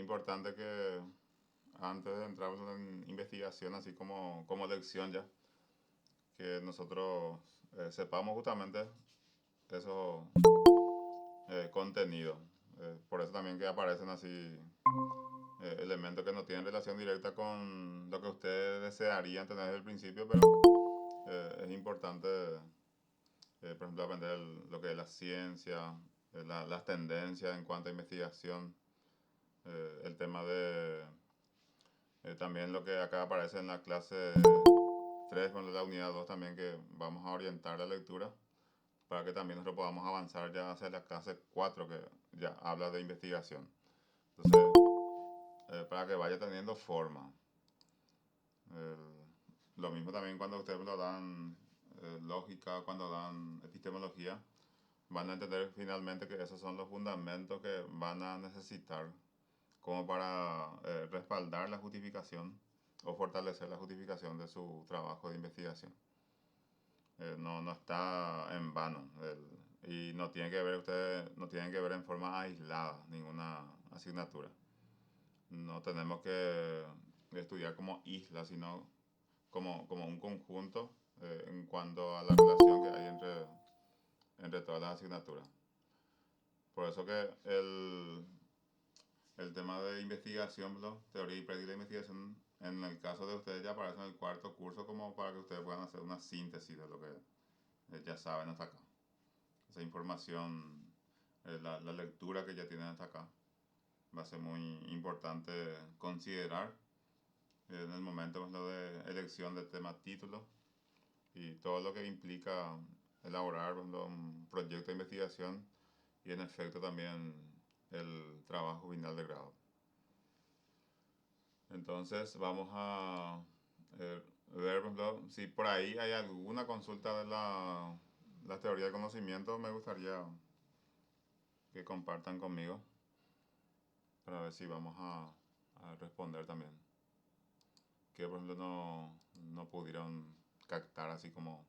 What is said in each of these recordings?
importante que antes de entrar en investigación, así como lección ya, que nosotros sepamos justamente esos contenidos. Por eso también que aparecen así elementos que no tienen relación directa con lo que ustedes desearían tener desde el principio, pero es importante, por ejemplo, aprender lo que es la ciencia, las tendencias en cuanto a investigación, el tema de también lo que acá aparece en la clase 3 con la unidad 2 también, que vamos a orientar la lectura para que también nosotros podamos avanzar ya hacia la clase 4 que ya habla de investigación. Entonces, para que vaya teniendo forma. Lo mismo también cuando ustedes lo dan lógica, cuando dan epistemología, van a entender finalmente que esos son los fundamentos que van a necesitar como para respaldar la justificación o fortalecer la justificación de su trabajo de investigación. No está en vano y no tiene que ver ustedes, no tienen que ver en forma aislada ninguna asignatura. No tenemos que estudiar como isla, sino como un conjunto en cuanto a la relación que hay entre todas las asignaturas. Por eso que el tema de investigación, ¿no? Teoría y práctica de investigación, en el caso de ustedes ya aparece en el cuarto curso como para que ustedes puedan hacer una síntesis de lo que ya saben hasta acá. Esa información, la lectura que ya tienen hasta acá, va a ser muy importante considerar en el momento pues, lo de elección de tema título y todo lo que implica elaborar pues, un proyecto de investigación y en efecto también el trabajo final de grado. Entonces vamos a ver por ejemplo, si por ahí hay alguna consulta de la teoría del conocimiento, me gustaría que compartan conmigo para ver si vamos a responder también. Que por ejemplo no pudieron captar así como...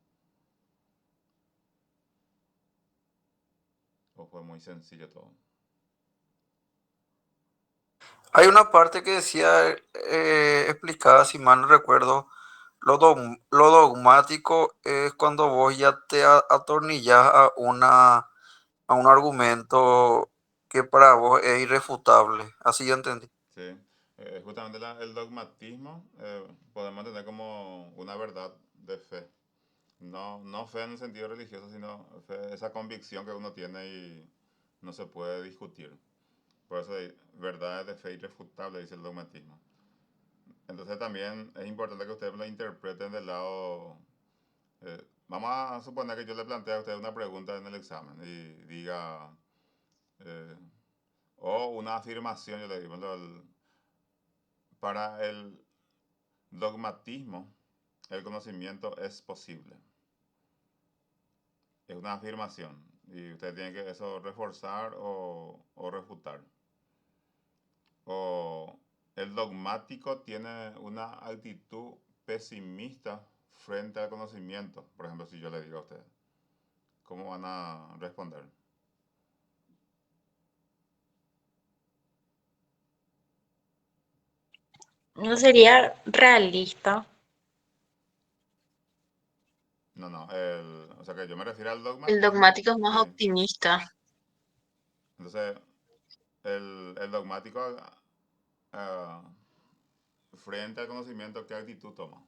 O fue muy sencillo todo. Hay una parte que decía, explicada, si mal no recuerdo, lo dogmático es cuando vos ya te atornillás a un argumento que para vos es irrefutable. Así yo entendí. Sí, justamente el dogmatismo podemos tener como una verdad de fe. No fe en el sentido religioso, sino fe, esa convicción que uno tiene y no se puede discutir. Por eso hay verdades de fe irrefutable, dice el dogmatismo. Entonces también es importante que ustedes lo interpreten del lado... vamos a suponer que yo le plantee a ustedes una pregunta en el examen y diga... eh, o una afirmación, yo le digo, para el dogmatismo, el conocimiento es posible. Es una afirmación y usted tiene que eso reforzar o refutar. O el dogmático tiene una actitud pesimista frente al conocimiento. Por ejemplo, si yo le digo a ustedes, ¿cómo van a responder? No sería realista. No, o sea que yo me refiero al El dogmatismo, dogmático es más sí. optimista. Entonces, el dogmático ah, frente al conocimiento, ¿qué actitud toma?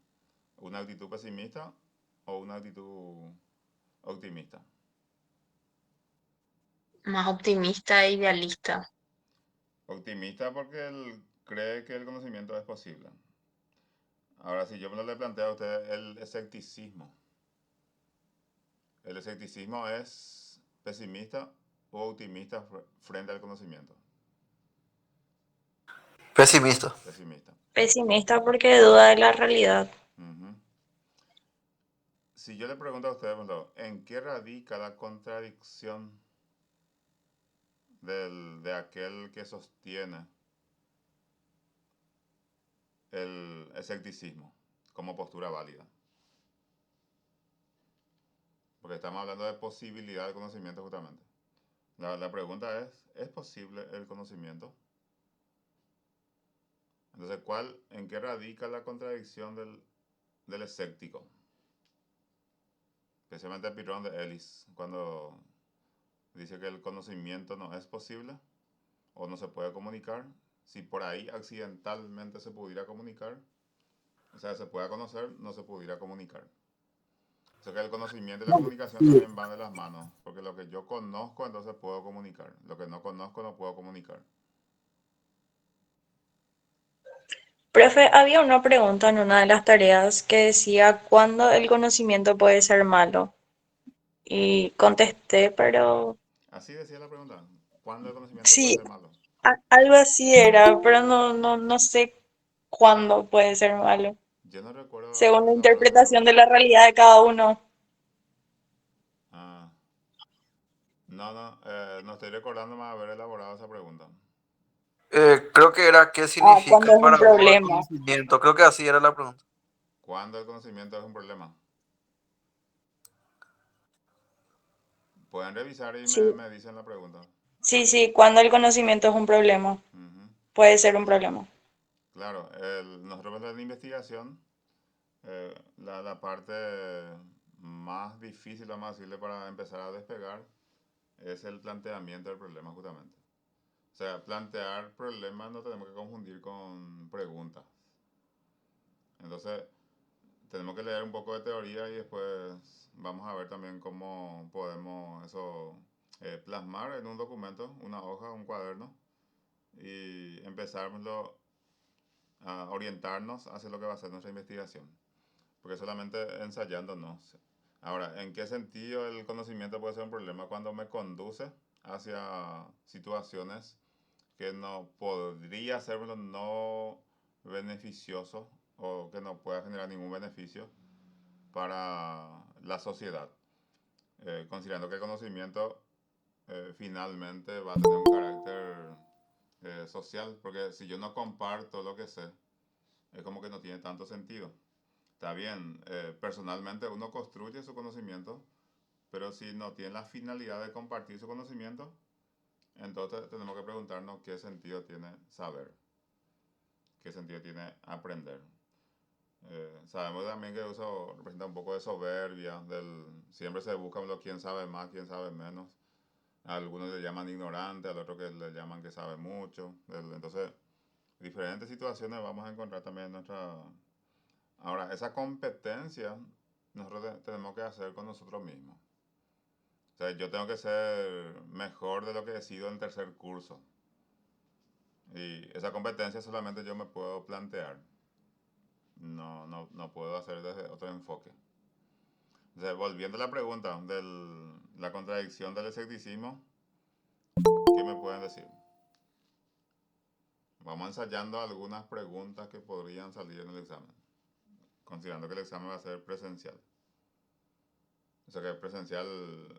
¿Una actitud pesimista o una actitud optimista? Más optimista e idealista. Optimista porque él cree que el conocimiento es posible. Ahora, si yo me lo le planteo a usted el escepticismo. ¿El escepticismo es pesimista o optimista frente al conocimiento? Pesimista. Pesimista. Pesimista porque duda de la realidad. Ujú. Si yo le pregunto a usted, por ejemplo, ¿en qué radica la contradicción de aquel que sostiene el escepticismo como postura válida? Porque estamos hablando de posibilidad de conocimiento justamente. La pregunta ¿es posible el conocimiento? Entonces, ¿en qué radica la contradicción del escéptico? Especialmente el Pirrón de Ellis, cuando dice que el conocimiento no es posible o no se puede comunicar. Si por ahí accidentalmente se pudiera comunicar, o sea, se pueda conocer, no se pudiera comunicar. O sea que el conocimiento y la comunicación Sí. también van de las manos, porque lo que yo conozco, entonces puedo comunicar. Lo que no conozco, no puedo comunicar. Profe, había una pregunta en una de las tareas que decía ¿cuándo el conocimiento puede ser malo? Y contesté, pero Así decía la pregunta. ¿Cuándo el conocimiento puede sí, ser malo? algo así era, pero no sé cuándo puede ser malo, Yo no recuerdo según haber la elaborado... interpretación de la realidad de cada uno. Ah, no estoy recordando más haber elaborado esa pregunta. Creo que era qué Ah, significa cuando es un para vos el problema. conocimiento. Creo que así era la pregunta. ¿Cuándo el conocimiento es un problema? Pueden revisar y Sí, me dicen la pregunta. sí, cuando el conocimiento es un problema, Ujú. puede ser un problema. Claro, nosotros en la investigación, la parte más difícil, vamos a decirle, para empezar a despegar es el planteamiento del problema justamente. O sea, plantear problemas no tenemos que confundir con preguntas. Entonces, tenemos que leer un poco de teoría y después vamos a ver también cómo podemos eso plasmar en un documento, una hoja, un cuaderno y empezarlo a orientarnos hacia lo que va a ser nuestra investigación. Porque solamente ensayando no. Ahora, ¿en qué sentido el conocimiento puede ser un problema? Cuando me conduce hacia situaciones que no podría ser no beneficioso o que no pueda generar ningún beneficio para la sociedad. Considerando que el conocimiento finalmente va a tener un carácter social, porque si yo no comparto lo que sé, es como que no tiene tanto sentido. Está bien, personalmente uno construye su conocimiento, pero si no tiene la finalidad de compartir su conocimiento, entonces tenemos que preguntarnos qué sentido tiene saber, qué sentido tiene aprender. Sabemos también que eso representa un poco de soberbia, siempre se busca quién sabe más, quién sabe menos. A algunos le llaman ignorante, al otro que le llaman que sabe mucho. Entonces, diferentes situaciones vamos a encontrar también en nuestra... Ahora, esa competencia nosotros tenemos que hacer con nosotros mismos. O sea, yo tengo que ser mejor de lo que he sido en tercer curso. Y esa competencia solamente yo me puedo plantear. No puedo hacer desde otro enfoque. O sea, volviendo a la pregunta de la contradicción del escepticismo, ¿qué me pueden decir? Vamos ensayando algunas preguntas que podrían salir en el examen, considerando que el examen va a ser presencial. O sea que es presencial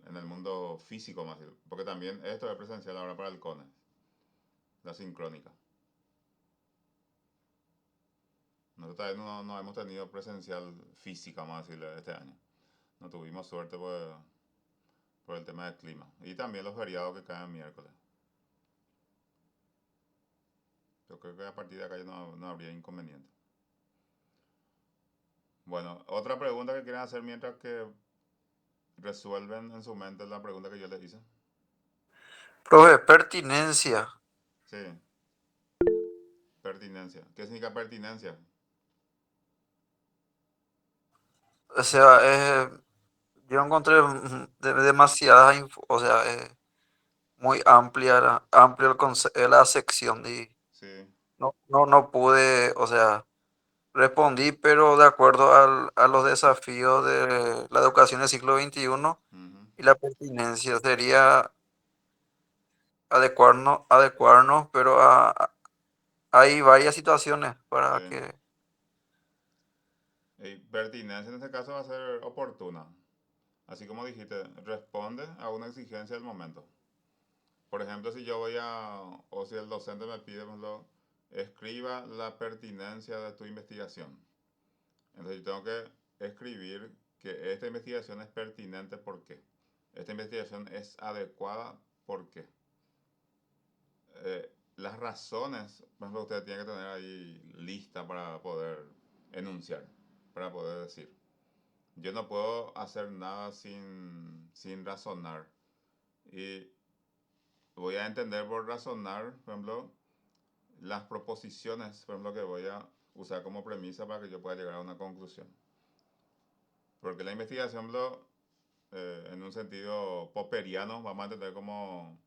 en el mundo físico más bien, porque también esto es presencial ahora para el CONES, la sincrónica. Nosotros todavía no hemos tenido presencial física, vamos a decirle, este año. No tuvimos suerte por el tema del clima. Y también los feriados que caen miércoles. Yo creo que a partir de acá ya no habría inconveniente. Bueno, otra pregunta que quieren hacer mientras que resuelven en su mente la pregunta que yo les hice. Profe, pertinencia. Sí, pertinencia. ¿Qué significa pertinencia? O sea, yo encontré demasiadas, o sea, muy amplia, amplio la sección y Sí, no pude, o sea, respondí, pero de acuerdo a los desafíos de la educación del siglo XXI ujú, y la pertinencia sería adecuarnos, pero hay varias situaciones sí. para que... Y pertinencia en este caso va a ser oportuna. Así como dijiste, responde a una exigencia del momento. Por ejemplo, si yo o si el docente me pide, por ejemplo, escriba la pertinencia de tu investigación. Entonces yo tengo que escribir que esta investigación es pertinente, ¿por qué? Esta investigación es adecuada, ¿por qué? las razones, por ejemplo, usted tiene que tener ahí lista para poder enunciar, para poder decir. Yo no puedo hacer nada sin razonar. Y voy a entender por razonar, por ejemplo, las proposiciones, por ejemplo, que voy a usar como premisa para que yo pueda llegar a una conclusión. Porque la investigación, en un sentido popperiano, vamos a entender como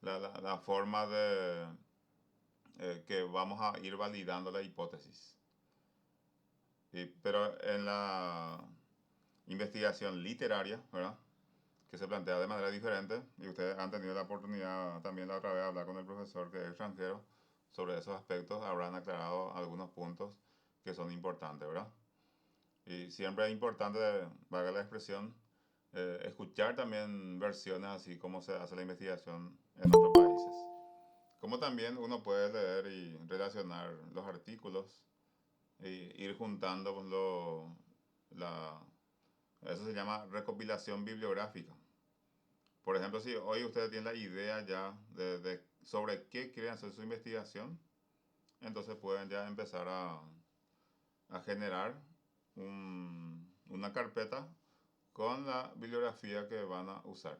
la forma de que vamos a ir validando la hipótesis. Pero en la investigación literaria, ¿verdad? Que se plantea de manera diferente, y ustedes han tenido la oportunidad también la otra vez de hablar con el profesor que es extranjero sobre esos aspectos, habrán aclarado algunos puntos que son importantes, ¿verdad? Y siempre es importante, valga la expresión, escuchar también versiones así como se hace la investigación en otros países. Como también uno puede leer y relacionar los artículos y ir juntando pues, eso se llama recopilación bibliográfica. Por ejemplo, si hoy ustedes tienen la idea ya sobre qué quieren hacer su investigación, entonces pueden ya empezar a generar una carpeta con la bibliografía que van a usar.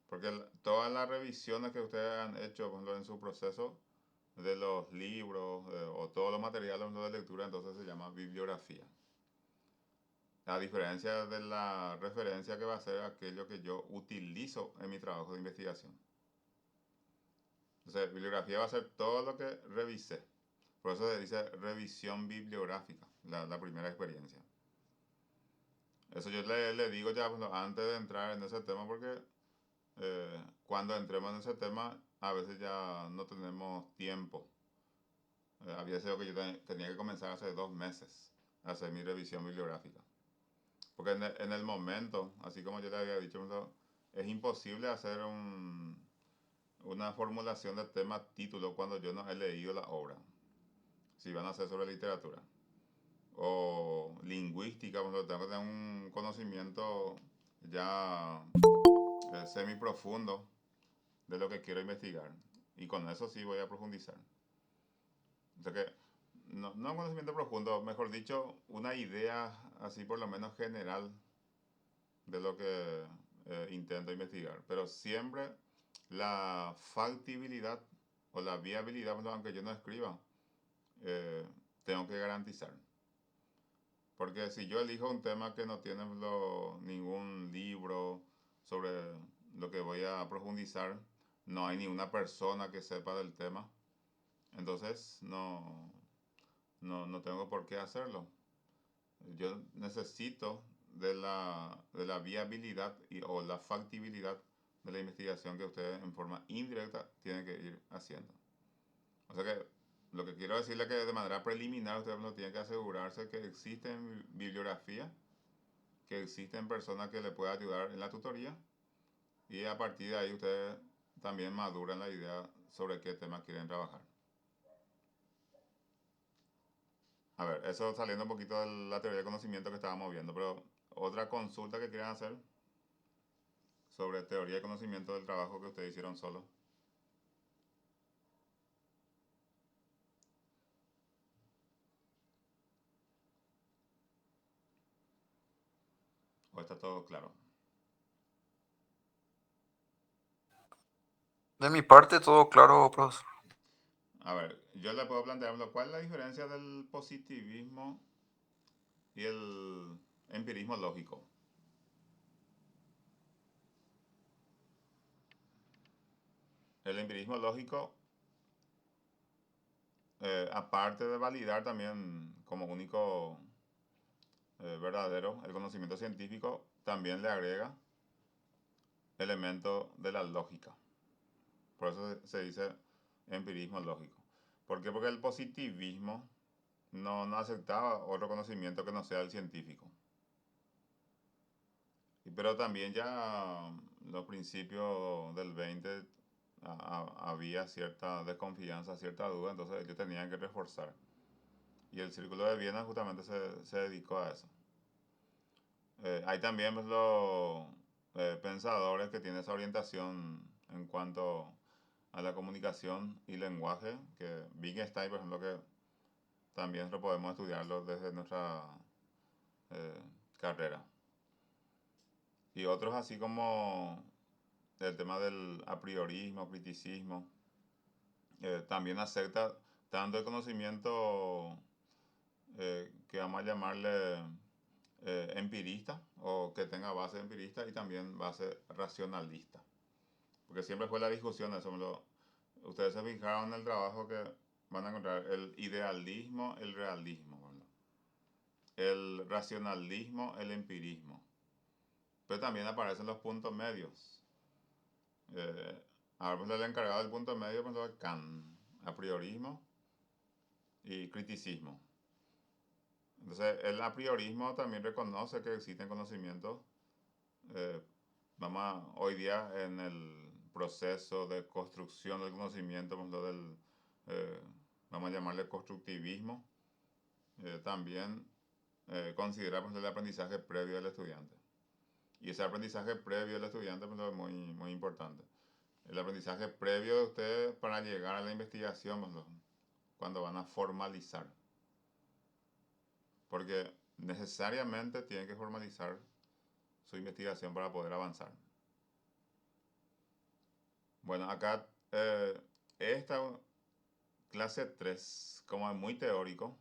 Porque todas las revisiones que ustedes han hecho por ejemplo, en su proceso de los libros o todos los materiales de lectura, entonces se llama bibliografía. A diferencia de la referencia que va a ser aquello que yo utilizo en mi trabajo de investigación. Entonces, bibliografía va a ser todo lo que revisé. Por eso se dice revisión bibliográfica, la primera experiencia. Eso yo le digo ya bueno, antes de entrar en ese tema porque cuando entremos en ese tema a veces ya no tenemos tiempo. Había sido que yo tenía que comenzar hace 2 meses a hacer mi revisión bibliográfica. Porque en el momento, así como yo le había dicho, es imposible hacer una formulación de tema título cuando yo no he leído la obra. Si van a hacer sobre literatura. O lingüística, cuando tengo que tener un conocimiento ya semi profundo de lo que quiero investigar. Y con eso sí voy a profundizar. O sea que, no un conocimiento profundo, mejor dicho, una idea así por lo menos general de lo que intento investigar. Pero siempre la factibilidad o la viabilidad, aunque yo no escriba, tengo que garantizar. Porque si yo elijo un tema que no tiene ningún libro sobre lo que voy a profundizar, no hay ni una persona que sepa del tema, entonces no tengo por qué hacerlo. Yo necesito de la viabilidad o la factibilidad de la investigación que ustedes en forma indirecta tienen que ir haciendo. O sea que lo que quiero decirle es que de manera preliminar ustedes no tienen que asegurarse que existen bibliografía, que existen personas que le puedan ayudar en la tutoría y a partir de ahí ustedes también maduran la idea sobre qué tema quieren trabajar. A ver, eso saliendo un poquito de la teoría de conocimiento que estábamos viendo, pero otra consulta que quieran hacer sobre teoría de conocimiento del trabajo que ustedes hicieron solo. ¿O está todo claro? De mi parte, todo claro, profesor. A ver, yo le puedo plantear cuál es la diferencia del positivismo y el empirismo lógico. El empirismo lógico, aparte de validar también como único verdadero el conocimiento científico, también le agrega elementos de la lógica. Por eso se dice empirismo lógico. ¿Por qué? Porque el positivismo no aceptaba otro conocimiento que no sea el científico. Pero también ya los principios del 20 había cierta desconfianza, cierta duda, entonces ellos tenían que reforzar. Y el Círculo de Viena justamente se dedicó a eso. Hay también los pensadores que tienen esa orientación en cuanto a la comunicación y lenguaje, que Wittgenstein, por ejemplo, que también lo podemos estudiarlo desde nuestra carrera. Y otros así como el tema del a priorismo, criticismo, también acepta tanto el conocimiento que vamos a llamarle empirista o que tenga base empirista y también base racionalista. Porque siempre fue la discusión, ustedes se fijaron en el trabajo que van a encontrar el idealismo, el realismo, ¿verdad? El racionalismo, el empirismo. Pero también aparecen los puntos medios. Ahora, pues el encargado del punto medio, pues es Kant, a priorismo y criticismo. Entonces, el a priorismo también reconoce que existen conocimientos, hoy día en el proceso de construcción del conocimiento, pues lo del, vamos a llamarle constructivismo, también consideramos el aprendizaje previo del estudiante. Y ese aprendizaje previo del estudiante pues, es muy, muy importante. El aprendizaje previo de ustedes para llegar a la investigación, pues, cuando van a formalizar. Porque necesariamente tienen que formalizar su investigación para poder avanzar. Bueno, acá esta clase 3, como es muy teórico,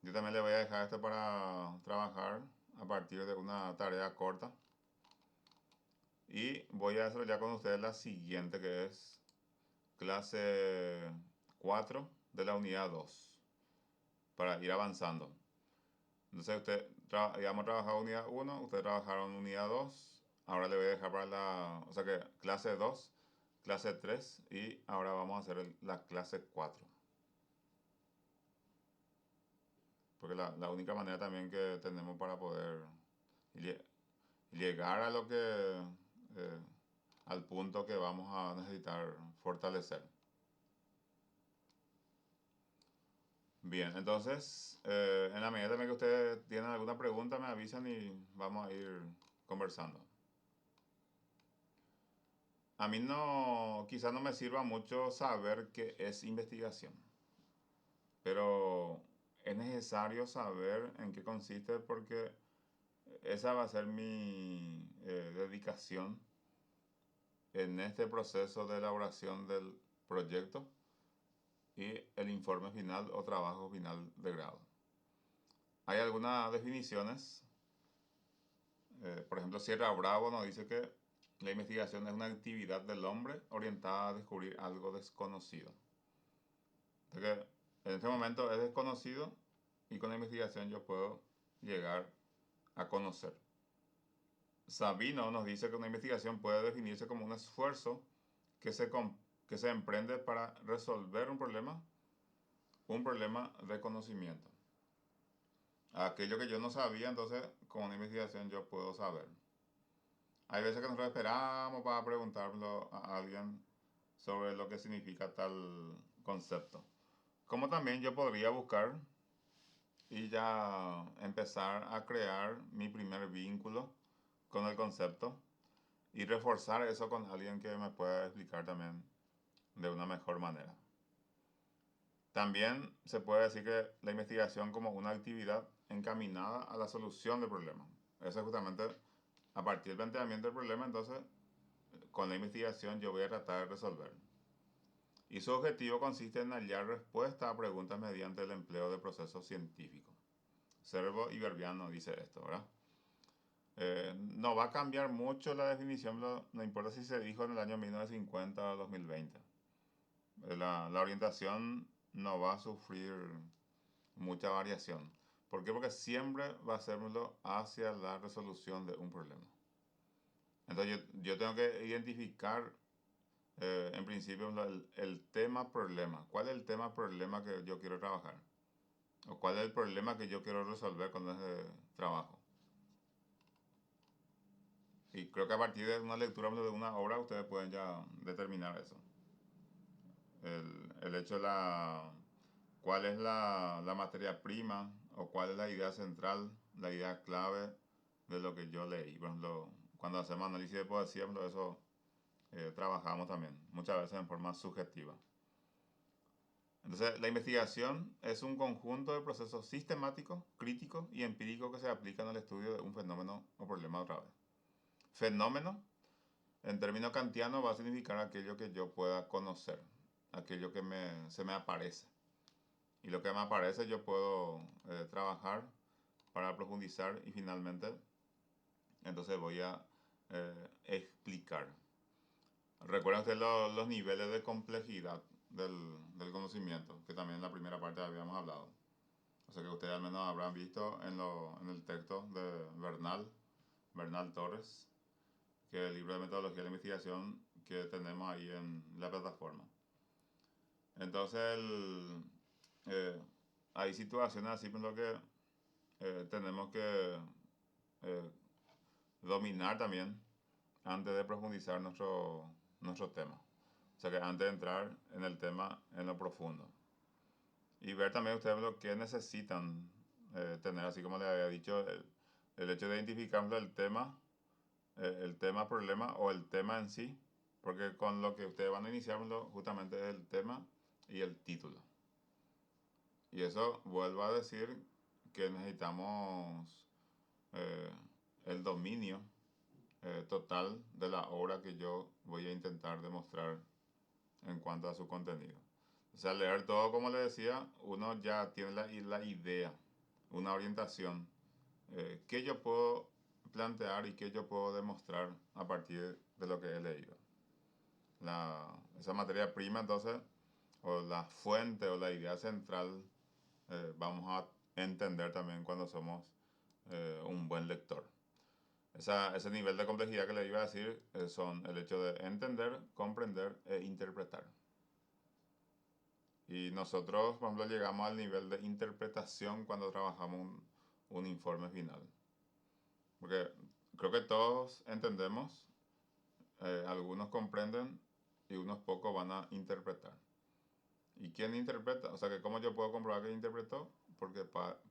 yo también le voy a dejar esto para trabajar a partir de una tarea corta. Y voy a desarrollar con ustedes la siguiente, que es clase 4 de la unidad 2, para ir avanzando. Entonces, digamos, trabajado unidad 1, ustedes trabajaron unidad 2, ahora le voy a dejar para o sea que clase 2, clase 3 y ahora vamos a hacer la clase 4. Porque la única manera también que tenemos para poder llegar a lo que, al punto que vamos a necesitar fortalecer. Bien, entonces, en la medida también que ustedes tienen alguna pregunta, me avisan y vamos a ir conversando. A mí no, quizás no me sirva mucho saber qué es investigación, pero es necesario saber en qué consiste porque esa va a ser mi dedicación en este proceso de elaboración del proyecto y el informe final o trabajo final de grado. Hay algunas definiciones, por ejemplo, Sierra Bravo nos dice que la investigación es una actividad del hombre orientada a descubrir algo desconocido. Entonces, en este momento es desconocido y con la investigación yo puedo llegar a conocer. Sabino nos dice que una investigación puede definirse como un esfuerzo que se emprende para resolver un problema de conocimiento. Aquello que yo no sabía, entonces con una investigación yo puedo saber. Hay veces que nosotros esperamos para preguntarlo a alguien sobre lo que significa tal concepto. Como también yo podría buscar y ya empezar a crear mi primer vínculo con el concepto y reforzar eso con alguien que me pueda explicar también de una mejor manera. También se puede decir que la investigación como una actividad encaminada a la solución del problema. Eso es justamente a partir del planteamiento del problema, entonces con la investigación yo voy a tratar de resolver. Y su objetivo consiste en hallar respuestas a preguntas mediante el empleo de procesos científicos. Servo y Verbiano dice esto, ¿verdad? No va a cambiar mucho la definición, no importa si se dijo en el año 1950 o 2020. La orientación no va a sufrir mucha variación. ¿Por qué? Porque siempre va a serlo hacia la resolución de un problema. Entonces yo tengo que identificar en principio el tema problema. ¿Cuál es el tema problema que yo quiero trabajar? ¿O cuál es el problema que yo quiero resolver con ese trabajo? Y creo que a partir de una lectura de una obra ustedes pueden ya determinar eso. El hecho de cuál es la materia prima o cuál es la idea central, la idea clave de lo que yo leí. Por ejemplo, cuando hacemos análisis de poesía, eso trabajamos también, muchas veces en forma subjetiva. Entonces, la investigación es un conjunto de procesos sistemáticos, críticos y empíricos que se aplican al estudio de un fenómeno o problema otra vez. Fenómeno, en términos kantianos, va a significar aquello que yo pueda conocer, aquello que se me aparece. Y lo que me aparece yo puedo trabajar para profundizar y finalmente, entonces voy a explicar. Recuerden ustedes los niveles de complejidad del conocimiento, que también en la primera parte habíamos hablado. O sea que ustedes al menos habrán visto en el texto de Bernal Torres, que es el libro de metodología de la investigación que tenemos ahí en la plataforma. Entonces, hay situaciones así por lo que tenemos que eh, dominar también antes de profundizar nuestro tema. O sea que antes de entrar en el tema en lo profundo. Y ver también ustedes lo que necesitan tener, así como les había dicho, el hecho de identificar el tema problema o el tema en sí, porque con lo que ustedes van a iniciar justamente es el tema y el título. Y eso vuelvo a decir que necesitamos eh, el dominio total de la obra que yo voy a intentar demostrar en cuanto a su contenido. O sea, leer todo, como le decía, uno ya tiene la idea, una orientación, que yo puedo plantear y que yo puedo demostrar a partir de lo que he leído. Esa materia prima, entonces, o la fuente o la idea central, vamos a entender también cuando somos un buen lector. Ese nivel de complejidad que le iba a decir son el hecho de entender, comprender e interpretar. Y nosotros, por ejemplo, llegamos al nivel de interpretación cuando trabajamos un informe final. Porque creo que todos entendemos, algunos comprenden y unos pocos van a interpretar. ¿Y quién interpreta? O sea, que ¿cómo yo puedo comprobar que interpretó? Porque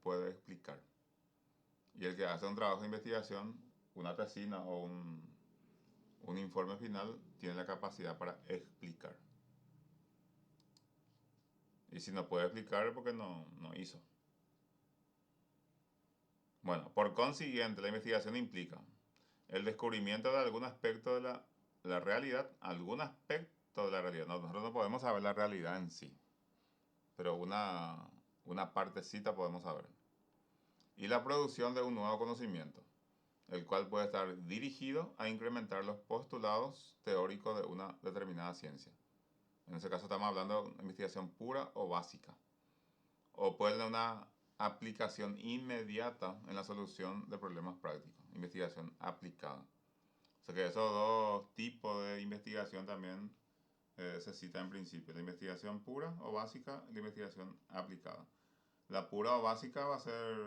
puede explicar. Y el que hace un trabajo de investigación, una tesina o un informe final, tiene la capacidad para explicar. Y si no puede explicar es porque no hizo. Bueno, por consiguiente, la investigación implica el descubrimiento de algún aspecto de la realidad, algún aspecto de la realidad. Nosotros no podemos saber la realidad en sí, pero una partecita podemos saber. Y la producción de un nuevo conocimiento, el cual puede estar dirigido a incrementar los postulados teóricos de una determinada ciencia. En ese caso estamos hablando de investigación pura o básica. O puede tener una aplicación inmediata en la solución de problemas prácticos, investigación aplicada. O sea que esos dos tipos de investigación también se cita en principio, la investigación pura o básica y la investigación aplicada. La pura o básica va a ser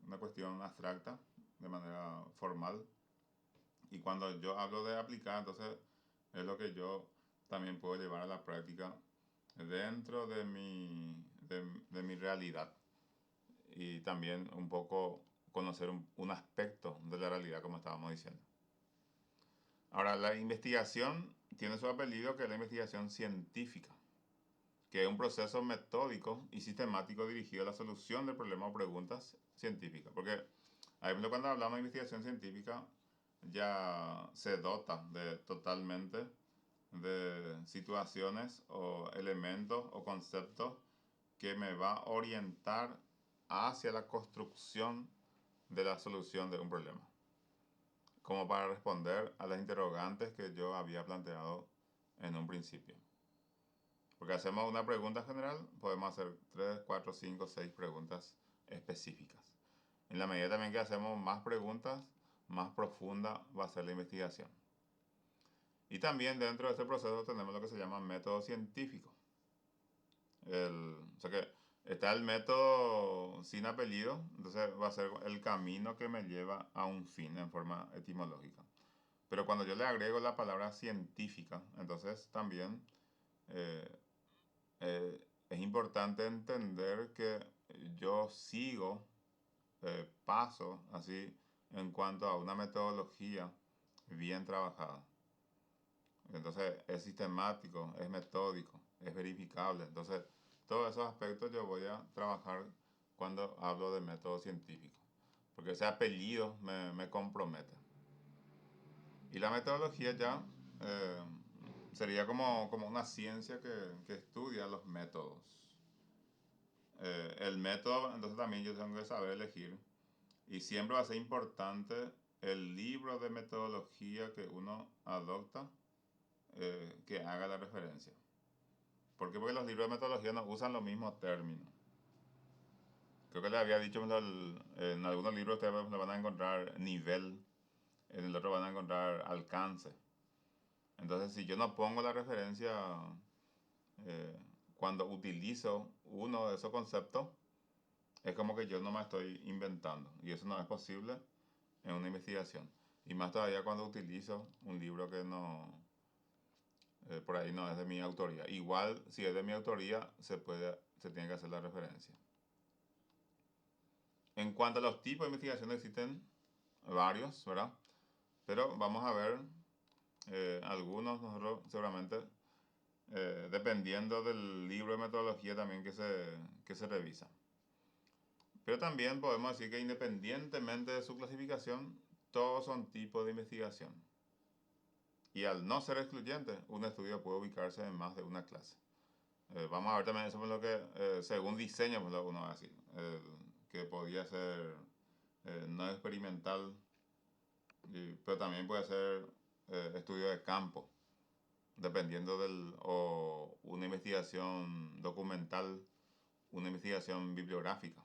una cuestión abstracta, de manera formal, y cuando yo hablo de aplicar, entonces es lo que yo también puedo llevar a la práctica dentro de mi realidad y también un poco conocer un aspecto de la realidad, como estábamos diciendo. Ahora, la investigación tiene su apellido, que es la investigación científica, que es un proceso metódico y sistemático dirigido a la solución de problemas o preguntas científicas. Porque, por ejemplo, cuando hablamos de investigación científica, ya se dota totalmente de situaciones o elementos o conceptos que me va a orientar hacia la construcción de la solución de un problema, como para responder a las interrogantes que yo había planteado en un principio. Porque hacemos una pregunta general, podemos hacer 3, 4, 5, 6 preguntas específicas. En la medida también que hacemos más preguntas, más profunda va a ser la investigación. Y también dentro de este proceso tenemos lo que se llama método científico. O sea que está el método sin apellido, entonces va a ser el camino que me lleva a un fin en forma etimológica. Pero cuando yo le agrego la palabra científica, entonces también eh, es importante entender que yo sigo paso así en cuanto a una metodología bien trabajada. Entonces es sistemático, es metódico, es verificable. Entonces todos esos aspectos yo voy a trabajar cuando hablo de método científico, porque ese apellido me compromete. Y la metodología ya eh, sería como una ciencia que estudia los métodos. El método, entonces también yo tengo que saber elegir. Y siempre va a ser importante el libro de metodología que uno adopta, que haga la referencia. ¿Por qué? Porque los libros de metodología no usan los mismos términos. Creo que le había dicho en algunos libros ustedes le van a encontrar nivel, en el otro van a encontrar alcance. Entonces, si yo no pongo la referencia eh, cuando utilizo uno de esos conceptos, es como que yo no me estoy inventando. Y eso no es posible en una investigación. Y más todavía cuando utilizo un libro que no, por ahí no es de mi autoría. Igual, si es de mi autoría, se tiene que hacer la referencia. En cuanto a los tipos de investigación, existen varios, ¿verdad? Pero vamos a ver algunos, nosotros seguramente, dependiendo del libro de metodología también que se revisa. Pero también podemos decir que independientemente de su clasificación, todos son tipos de investigación. Y al no ser excluyente, un estudio puede ubicarse en más de una clase. Vamos a ver también eso es lo que, según diseño, pues uno va a decir, que podría ser no experimental, pero también puede ser estudio de campo, dependiendo o una investigación documental, una investigación bibliográfica.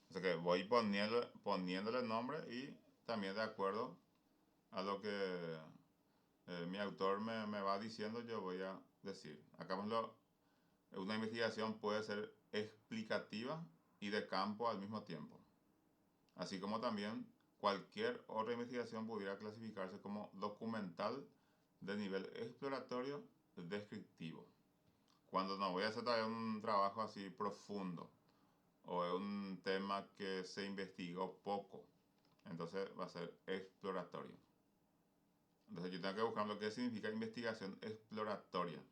O sea que voy poniéndole nombre y también de acuerdo a lo que mi autor me va diciendo, yo voy a decir. Acá, por ejemplo, una investigación puede ser explicativa y de campo al mismo tiempo. Así como también cualquier otra investigación pudiera clasificarse como documental de nivel exploratorio descriptivo. Cuando no voy a hacer todavía un trabajo así profundo o es un tema que se investigó poco, entonces va a ser exploratorio. Entonces yo tengo que buscar lo que significa investigación exploratoria.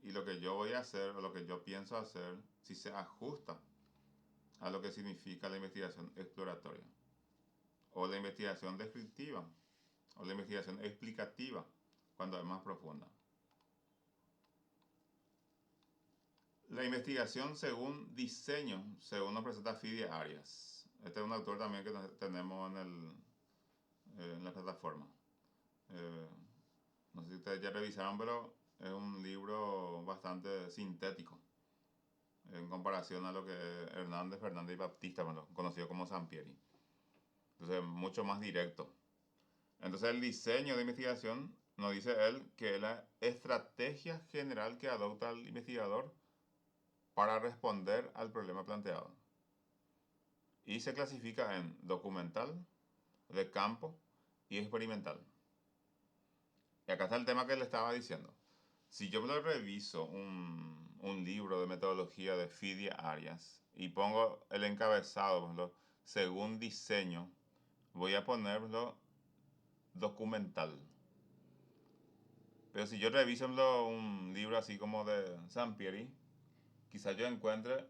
Y lo que yo voy a hacer o lo que yo pienso hacer, si se ajusta a lo que significa la investigación exploratoria. O la investigación descriptiva. O la investigación explicativa, cuando es más profunda. La investigación según diseño, según nos presenta Fidia Arias. Este es un autor también que tenemos en la plataforma. No sé si ustedes ya revisaron, pero es un libro bastante sintético en comparación a lo que es Hernández, Fernández y Baptista, bueno, conocido como Sampieri. Entonces, mucho más directo. Entonces, el diseño de investigación nos dice él que es la estrategia general que adopta el investigador para responder al problema planteado. Y se clasifica en documental, de campo y experimental. Y acá está el tema que le estaba diciendo. Si yo me lo reviso un libro de metodología de Fidia Arias y pongo el encabezado, por ejemplo, según diseño, voy a ponerlo documental. Pero si yo reviso un libro así como de Sampieri, quizás yo encuentre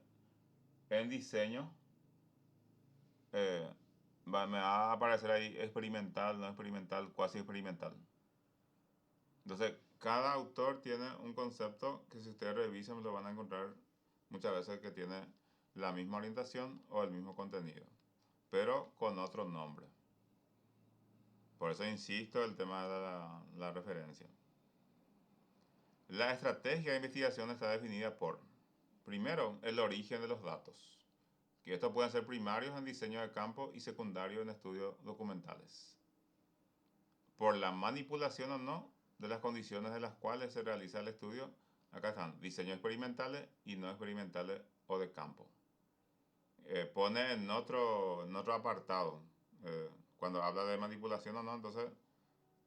en diseño, me va a aparecer ahí experimental, no experimental, cuasi experimental. Entonces, cada autor tiene un concepto que si ustedes revisan lo van a encontrar muchas veces que tiene la misma orientación o el mismo contenido, pero con otro nombre. Por eso insisto el tema de la referencia. La estrategia de investigación está definida por, primero, el origen de los datos, que estos pueden ser primarios en diseño de campo y secundarios en estudios documentales. Por la manipulación o no de las condiciones en las cuales se realiza el estudio. Acá están diseños experimentales y no experimentales o de campo. Pone en otro apartado, cuando habla de manipulación o no, entonces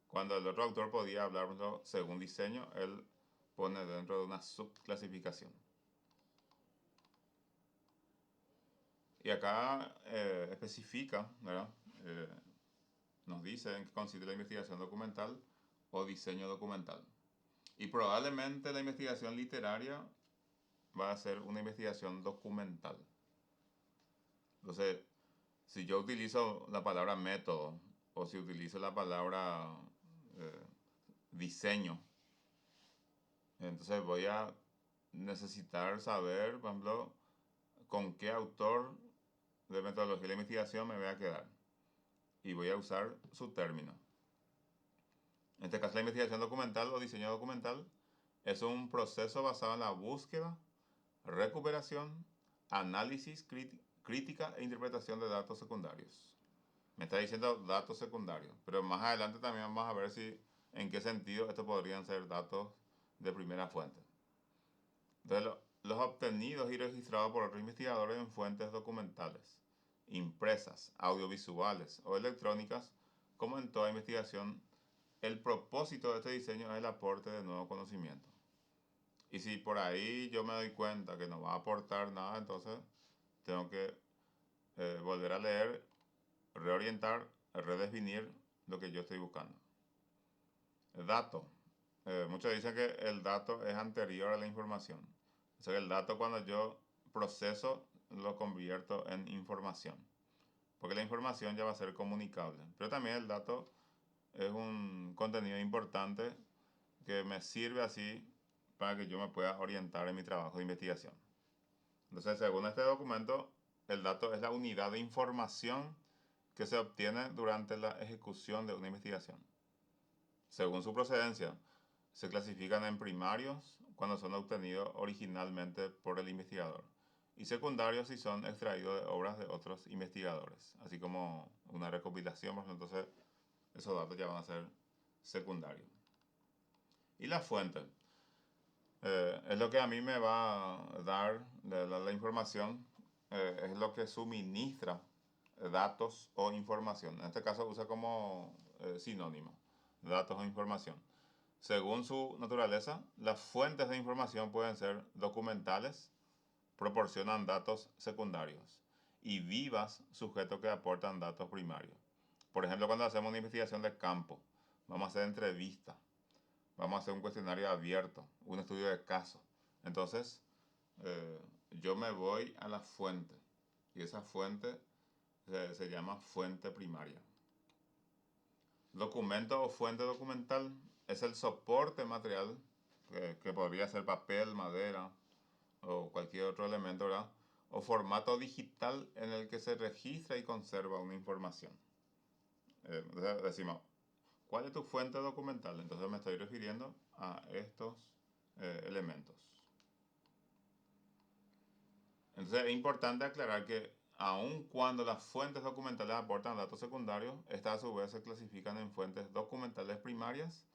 cuando el otro autor podía hablar según diseño, él pone dentro de una subclasificación. Y acá especifica, ¿verdad? Nos dice en qué consiste la investigación documental o diseño documental. Y probablemente la investigación literaria va a ser una investigación documental. Entonces, si yo utilizo la palabra método o si utilizo la palabra eh, diseño, entonces voy a necesitar saber, por ejemplo, con qué autor de metodología de la investigación me voy a quedar. Y voy a usar su término. En este caso, la investigación documental o diseño documental es un proceso basado en la búsqueda, recuperación, análisis, crítica e interpretación de datos secundarios. Me está diciendo datos secundarios, pero más adelante también vamos a ver si en qué sentido estos podrían ser datos de primera fuente. Entonces, los obtenidos y registrados por otros investigadores en fuentes documentales, impresas, audiovisuales o electrónicas, como en toda investigación, el propósito de este diseño es el aporte de nuevo conocimiento. Y si por ahí yo me doy cuenta que no va a aportar nada, entonces tengo que volver a leer, reorientar, redefinir lo que yo estoy buscando. El dato. Muchos dicen que el dato es anterior a la información. O sea, el dato cuando yo proceso lo convierto en información. Porque la información ya va a ser comunicable. Pero también el dato es un contenido importante que me sirve así para que yo me pueda orientar en mi trabajo de investigación. Entonces, según este documento, el dato es la unidad de información que se obtiene durante la ejecución de una investigación. Según su procedencia, se clasifican en primarios cuando son obtenidos originalmente por el investigador y secundarios si son extraídos de obras de otros investigadores, así como una recopilación, entonces esos datos ya van a ser secundarios. Y la fuente es lo que a mí me va a dar la información, es lo que suministra datos o información. En este caso usa como sinónimo, datos o información. Según su naturaleza, las fuentes de información pueden ser documentales, proporcionan datos secundarios, y vivas, sujetos que aportan datos primarios. Por ejemplo, cuando hacemos una investigación de campo, vamos a hacer entrevistas, vamos a hacer un cuestionario abierto, un estudio de caso. Entonces, yo me voy a la fuente, y esa fuente se llama fuente primaria. Documento o fuente documental es el soporte material, que podría ser papel, madera o cualquier otro elemento, ¿verdad? O formato digital en el que se registra y conserva una información. Entonces decimos, ¿cuál es tu fuente documental? Entonces me estoy refiriendo a estos elementos. Entonces es importante aclarar que aun cuando las fuentes documentales aportan datos secundarios, estas a su vez se clasifican en fuentes documentales primarias.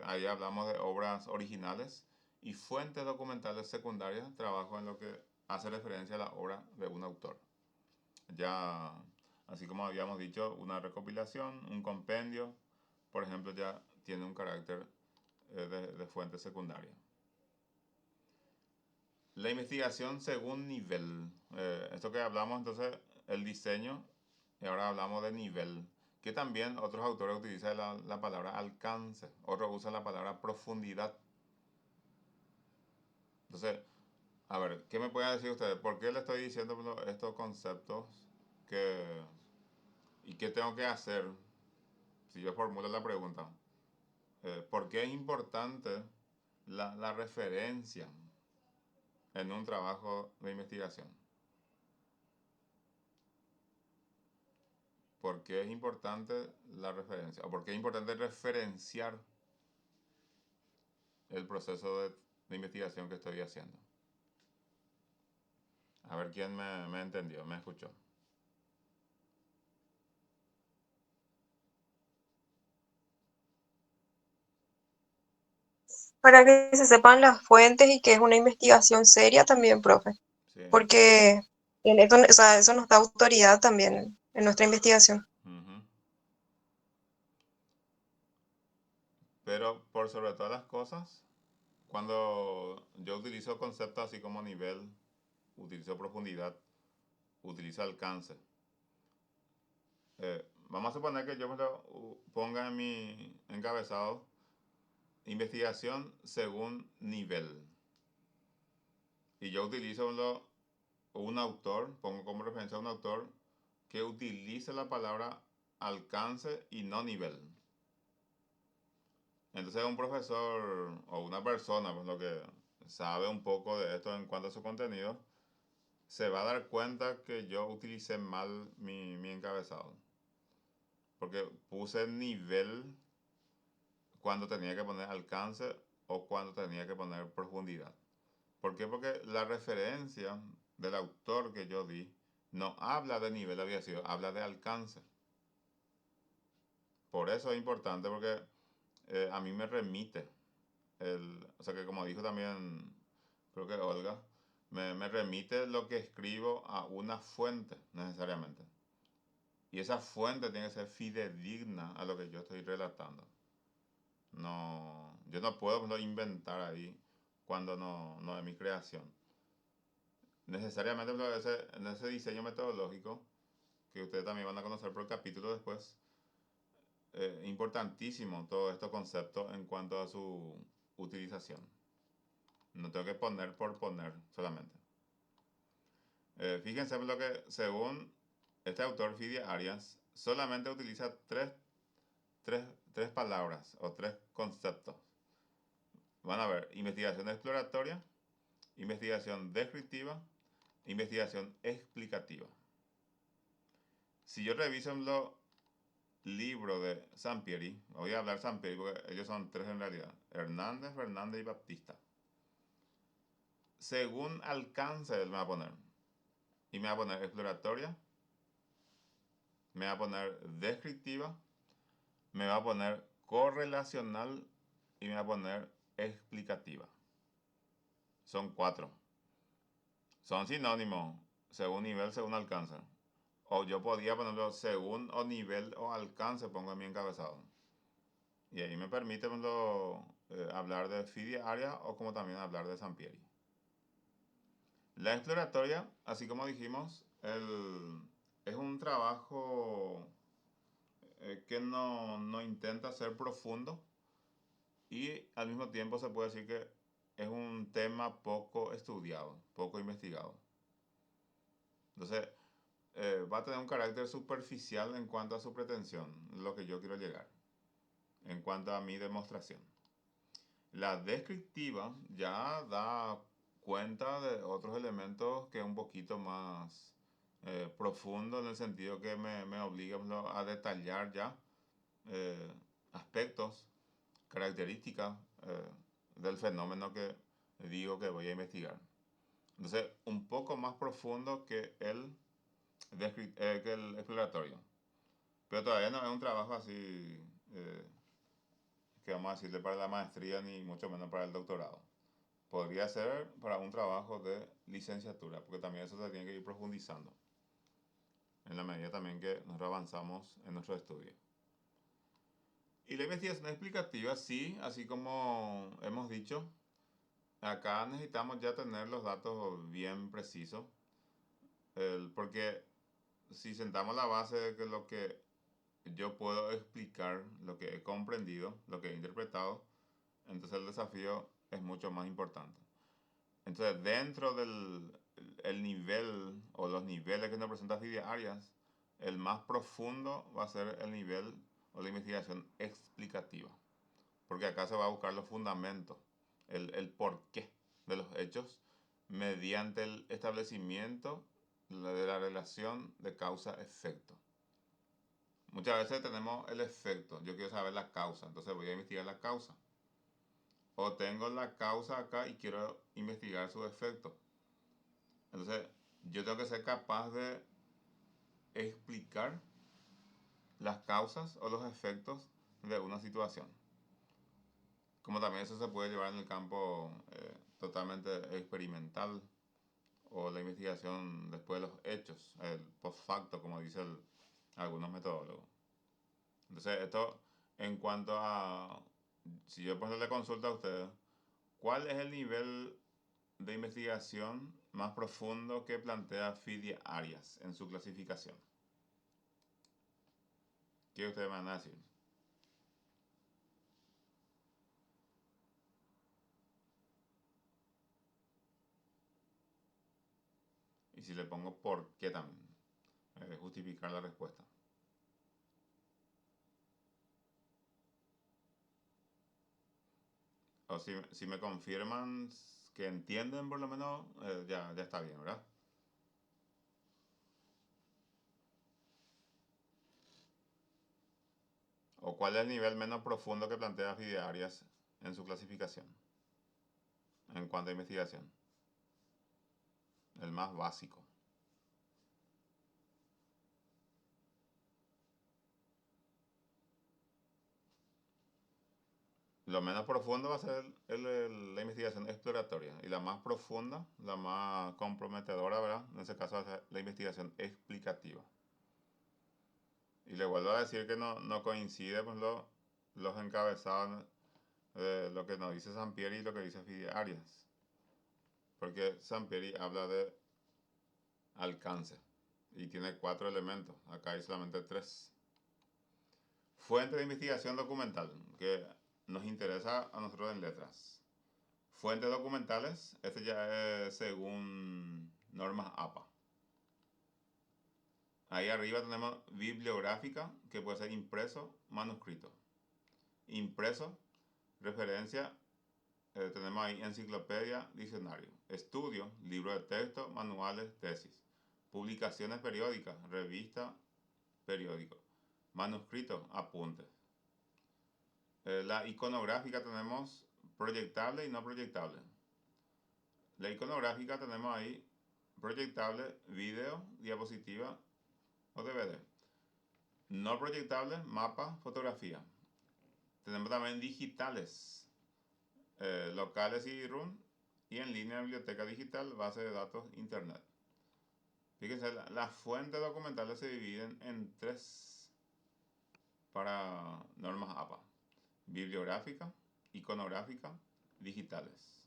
Ahí hablamos de obras originales, y fuentes documentales secundarias, trabajo en lo que hace referencia a la obra de un autor. Ya, así como habíamos dicho, una recopilación, un compendio, por ejemplo, ya tiene un carácter de fuente secundaria. La investigación según nivel. Esto que hablamos entonces, el diseño, y ahora hablamos de nivel. Que también otros autores utilizan la palabra alcance, otros usan la palabra profundidad. Entonces, a ver, ¿qué me pueden decir ustedes? ¿Por qué le estoy diciendo estos conceptos que, y qué tengo que hacer si yo formulo la pregunta? ¿Por qué es importante la referencia en un trabajo de investigación? ¿Por qué es importante la referencia? ¿O por qué es importante referenciar el proceso de investigación que estoy haciendo? A ver quién me entendió, me escuchó. Para que se sepan las fuentes y que es una investigación seria también, profe, Sí. porque en eso, o sea, eso nos da autoridad también en nuestra investigación. Ujú. Pero por sobre todas las cosas, cuando yo utilizo conceptos así como nivel, utilizo profundidad, utilizo alcance, vamos a suponer que yo me lo ponga en mi encabezado investigación según nivel. Y yo utilizo un autor, pongo como referencia a un autor que utilice la palabra alcance y no nivel. Entonces un profesor o una persona, pues lo que sabe un poco de esto en cuanto a su contenido, se va a dar cuenta que yo utilicé mal mi encabezado. Porque puse nivel cuando tenía que poner alcance o cuando tenía que poner profundidad. ¿Por qué? Porque la referencia del autor que yo di no habla de nivel de aviación, habla de alcance. Por eso es importante, porque a mí me remite, o sea que como dijo también, creo que Olga, me remite lo que escribo a una fuente necesariamente. Y esa fuente tiene que ser fidedigna a lo que yo estoy relatando. No, yo no puedo inventar ahí cuando no es mi creación. Necesariamente en ese diseño metodológico, que ustedes también van a conocer por el capítulo después, importantísimo todos estos conceptos en cuanto a su utilización. No tengo que poner por poner solamente. Fíjense lo que, según este autor, Fidia Arias, solamente utiliza tres palabras o tres conceptos. Van a ver, investigación exploratoria, investigación descriptiva, investigación explicativa. Si yo reviso los libros de Sampieri, voy a hablar Sampieri porque ellos son tres en realidad, Hernández, Fernández y Baptista. Según alcance él me va a poner, y me va a poner exploratoria, me va a poner descriptiva, me va a poner correlacional y me va a poner explicativa. Son 4. Son sinónimos, según nivel, según alcance. O yo podía ponerlo según o nivel o alcance, pongo en mi encabezado. Y ahí me permite hablar de Fidia Arias o como también hablar de Sampieri. La exploratoria, así como dijimos, es un trabajo que no intenta ser profundo y al mismo tiempo se puede decir que es un tema poco estudiado, poco investigado. Entonces, va a tener un carácter superficial en cuanto a su pretensión, lo que yo quiero llegar, en cuanto a mi demostración. La descriptiva ya da cuenta de otros elementos que es un poquito más profundo, en el sentido que me obliga a detallar ya aspectos, características del fenómeno que digo que voy a investigar. Entonces, un poco más profundo que que el exploratorio. Pero todavía no es un trabajo así que vamos a decirle para la maestría ni mucho menos para el doctorado. Podría ser para un trabajo de licenciatura, porque también eso se tiene que ir profundizando en la medida también que nosotros avanzamos en nuestro estudio. Y la investigación explicativa, sí, así como hemos dicho, acá necesitamos ya tener los datos bien precisos, porque si sentamos la base de que lo que yo puedo explicar, lo que he comprendido, lo que he interpretado, entonces el desafío es mucho más importante. Entonces, dentro del el nivel o los niveles que nos presenta Fidia Arias, el más profundo va a ser el nivel o la investigación explicativa. Porque acá se va a buscar los fundamentos, el porqué de los hechos mediante el establecimiento de la relación de causa-efecto. Muchas veces tenemos el efecto, yo quiero saber la causa, entonces voy a investigar la causa. O tengo la causa acá y quiero investigar su efecto. Entonces, yo tengo que ser capaz de explicar las causas o los efectos de una situación. Como también eso se puede llevar en el campo totalmente experimental o la investigación después de los hechos, el post facto, como dicen algunos metodólogos. Entonces, esto en cuanto a, si yo pues le consulta a ustedes, ¿cuál es el nivel de investigación más profundo que plantea Fidia Arias en su clasificación? ¿Qué ustedes van a decir? Y si le pongo por qué también, justificar la respuesta. O si me confirman que entienden por lo menos, ya está bien, ¿verdad? ¿O cuál es el nivel menos profundo que plantea Fide Arias en su clasificación en cuanto a investigación? El más básico. Lo menos profundo va a ser la investigación exploratoria. Y la más profunda, la más comprometedora, ¿verdad? En ese caso va a ser la investigación explicativa. Y le vuelvo a decir que no coincide con los encabezados de lo que nos dice Sampieri y lo que dice Fide Arias. Porque Sampieri habla de alcance y tiene 4 elementos. Acá hay solamente 3. Fuente de investigación documental, que nos interesa a nosotros en letras. Fuentes documentales, este ya es según normas APA. Ahí arriba tenemos bibliográfica, que puede ser impreso, manuscrito. Impreso, referencia, tenemos ahí enciclopedia, diccionario. Estudio, libro de texto, manuales, tesis. Publicaciones periódicas, revista, periódico. Manuscrito, apuntes. La iconográfica tenemos proyectable y no proyectable. La iconográfica tenemos ahí proyectable, video, diapositiva o DVD. No proyectable, mapa, fotografía. Tenemos también digitales, locales y RUN, y en línea biblioteca digital, base de datos, internet. Fíjense, las fuentes documentales se dividen en 3 para normas APA: bibliográfica, iconográfica, digitales.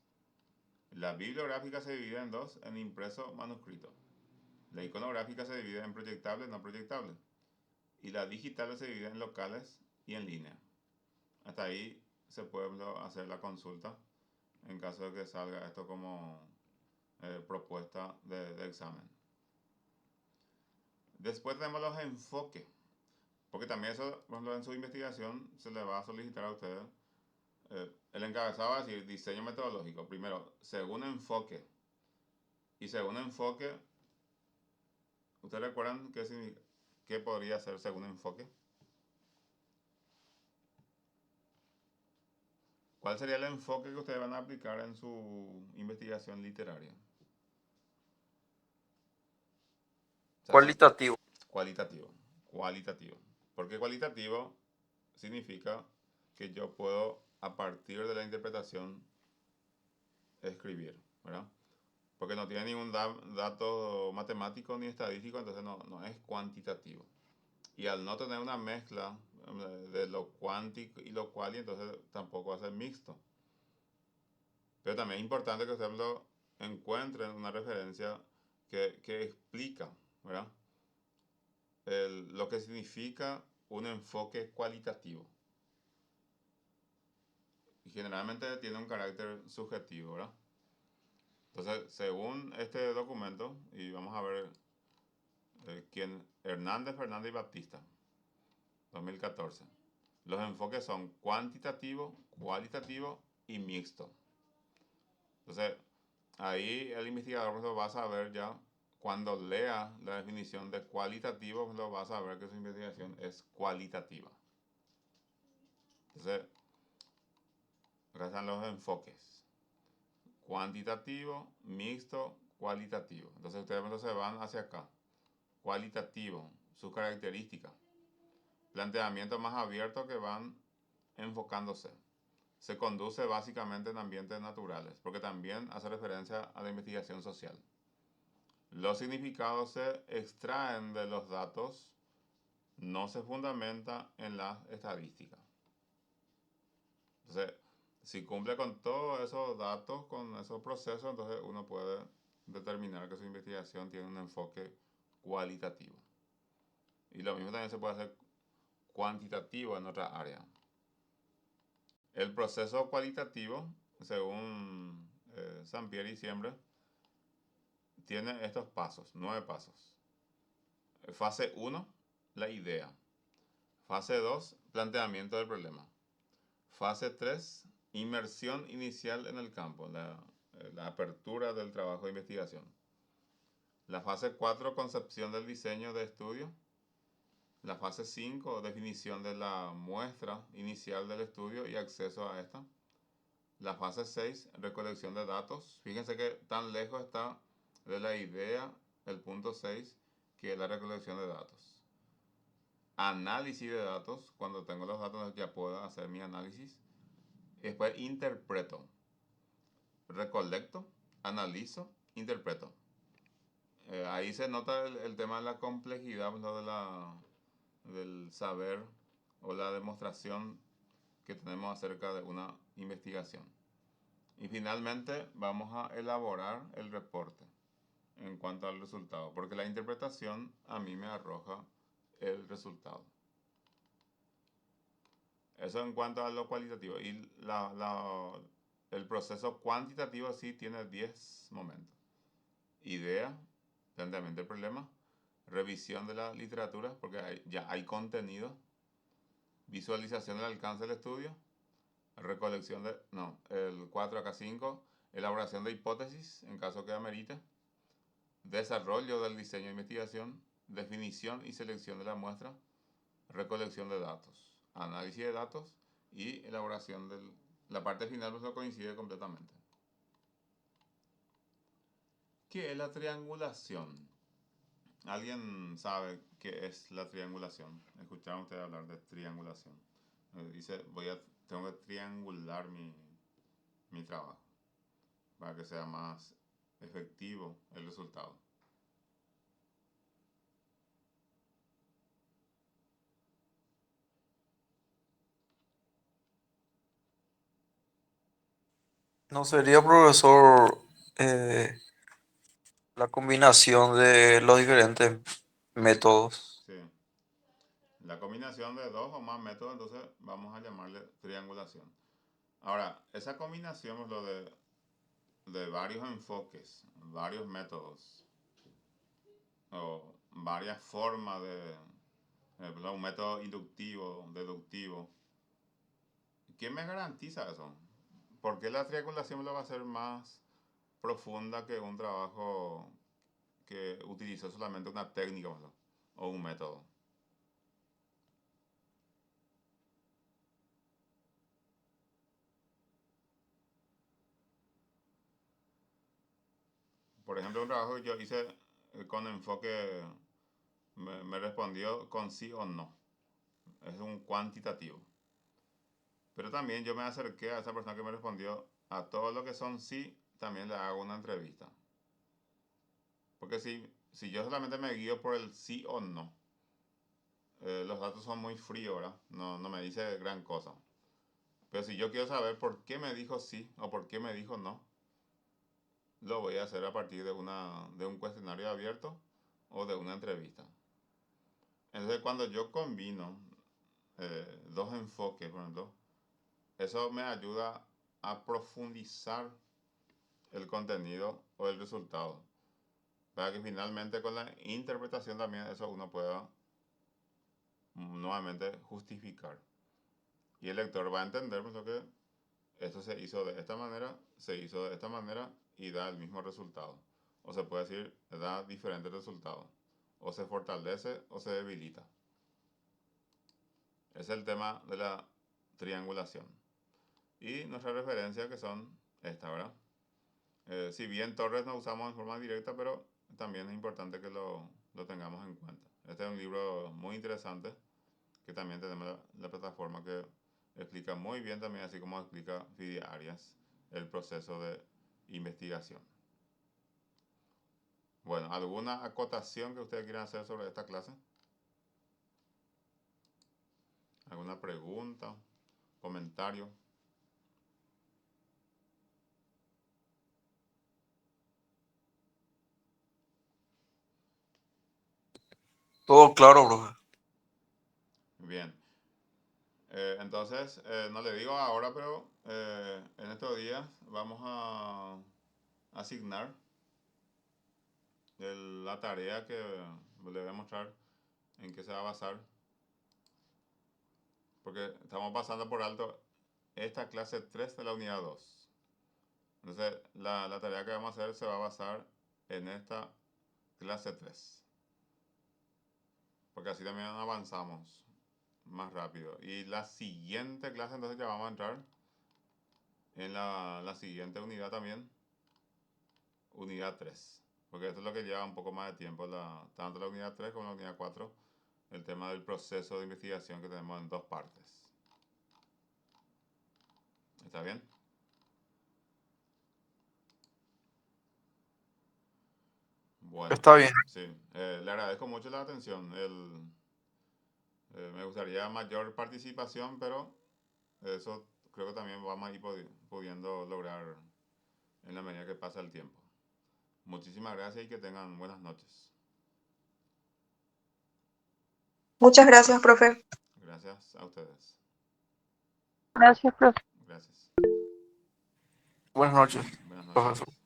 La bibliográfica se divide en 2, en impreso, manuscrito. La iconográfica se divide en proyectable, no proyectable. Y la digital se divide en locales y en línea. Hasta ahí se puede hacer la consulta en caso de que salga esto como propuesta de examen. Después tenemos los enfoques, porque también eso, por ejemplo, en su investigación se le va a solicitar a ustedes. El encabezado va a decir diseño metodológico. Primero, según enfoque. Y según enfoque, ¿ustedes recuerdan qué podría ser según enfoque? ¿Cuál sería el enfoque que ustedes van a aplicar en su investigación literaria? O sea, Cualitativo. Cualitativo. Porque cualitativo significa que yo puedo, a partir de la interpretación, escribir, ¿verdad? Porque no tiene ningún dato matemático ni estadístico, entonces no es cuantitativo. Y al no tener una mezcla de lo cuántico y lo cual, entonces tampoco va a ser mixto. Pero también es importante que ustedes lo encuentren una referencia que explica, ¿verdad? Lo que significa un enfoque cualitativo. Y generalmente tiene un carácter subjetivo, ¿verdad? Entonces, según este documento, y vamos a ver Hernández, Fernández y Baptista, 2014. Los enfoques son cuantitativo, cualitativo y mixto. Entonces, ahí el investigador lo va a saber ya, cuando lea la definición de cualitativo, lo va a saber que su investigación es cualitativa. Entonces, acá están los enfoques: cuantitativo, mixto, cualitativo. Entonces, ustedes se van hacia acá. Cualitativo, sus características. Planteamientos más abiertos que van enfocándose. Se conduce básicamente en ambientes naturales, porque también hace referencia a la investigación social. Los significados se extraen de los datos, no se fundamenta en las estadísticas. Entonces, si cumple con todos esos datos, con esos procesos, entonces uno puede determinar que su investigación tiene un enfoque cualitativo. Y lo mismo también se puede hacer cuantitativo en otra área. El proceso cualitativo, según Sampieri siempre, tiene estos pasos, 9 pasos. Fase 1, la idea. Fase 2, planteamiento del problema. Fase 3, inmersión inicial en el campo, la apertura del trabajo de investigación. La fase 4, concepción del diseño de estudio. La fase 5, definición de la muestra inicial del estudio y acceso a esta. La fase 6, recolección de datos. Fíjense que tan lejos está de la idea el punto 6, que es la recolección de datos. Análisis de datos. Cuando tengo los datos ya puedo hacer mi análisis. Después interpreto. Recolecto, analizo, interpreto. Ahí se nota el tema de la complejidad, lo del saber o la demostración que tenemos acerca de una investigación. Y finalmente vamos a elaborar el reporte en cuanto al resultado, porque la interpretación a mí me arroja el resultado. Eso en cuanto a lo cualitativo. Y el proceso cuantitativo sí tiene 10 momentos. Idea, planteamiento del problema, revisión de la literatura, porque ya hay contenido, visualización del alcance del estudio, recolección el 4 acá 5, elaboración de hipótesis en caso que amerite, desarrollo del diseño de investigación, definición y selección de la muestra, recolección de datos, análisis de datos y elaboración la parte final pues no coincide completamente. ¿Qué es la triangulación? ¿Alguien sabe qué es la triangulación? ¿Escucharon ustedes hablar de triangulación? Dice, tengo que triangular mi trabajo para que sea más efectivo el resultado. ¿No sería, profesor, eh, la combinación de los diferentes métodos? Sí. La combinación de dos o más métodos, entonces vamos a llamarle triangulación. Ahora, esa combinación es lo de varios enfoques, varios métodos, o varias formas un método inductivo, deductivo. ¿Quién me garantiza eso? ¿Por qué la triangulación lo va a ser más profunda que un trabajo que utiliza solamente una técnica, ¿verdad? O un método? Por ejemplo, un trabajo que yo hice con enfoque, me respondió con sí o no. Es un cuantitativo. Pero también yo me acerqué a esa persona que me respondió a todo lo que son sí, también le hago una entrevista. Porque si yo solamente me guío por el sí o no, los datos son muy fríos, ¿verdad? No me dice gran cosa. Pero si yo quiero saber por qué me dijo sí o por qué me dijo no, lo voy a hacer a partir de un cuestionario abierto o de una entrevista. Entonces, cuando yo combino dos enfoques, por ejemplo, eso me ayuda a profundizar el contenido o el resultado, para que finalmente con la interpretación también eso uno pueda nuevamente justificar. Y el lector va a entender pues, que esto se hizo de esta manera, se hizo de esta manera y da el mismo resultado. O se puede decir, da diferentes resultados. O se fortalece o se debilita. Es el tema de la triangulación. Y nuestras referencias que son estas, ¿verdad? Si bien Torres no usamos en forma directa, pero también es importante que lo tengamos en cuenta. Este es un libro muy interesante que también tenemos la plataforma que explica muy bien también, así como explica Fidi Arias, el proceso de investigación. Bueno, ¿alguna acotación que ustedes quieran hacer sobre esta clase? ¿Alguna pregunta? ¿Comentario? Todo claro, profe. Bien. Entonces, no le digo ahora, pero en estos días vamos a asignar la tarea que le voy a mostrar en qué se va a basar, porque estamos pasando por alto esta clase 3 de la unidad 2. Entonces, la tarea que vamos a hacer se va a basar en esta clase 3, porque así también avanzamos más rápido. Y la siguiente clase, entonces ya vamos a entrar en la siguiente unidad también, unidad 3, porque esto es lo que lleva un poco más de tiempo, tanto la unidad 3 como la unidad 4, el tema del proceso de investigación que tenemos en dos partes. ¿Está bien? Bueno, Está bien. sí, le agradezco mucho la atención. Me gustaría mayor participación, pero eso creo que también vamos a ir pudiendo lograr en la medida que pasa el tiempo. Muchísimas gracias y que tengan buenas noches. Muchas gracias, profe. Gracias a ustedes. Gracias, profe. Gracias. Buenas noches, Buenas noches. profesor.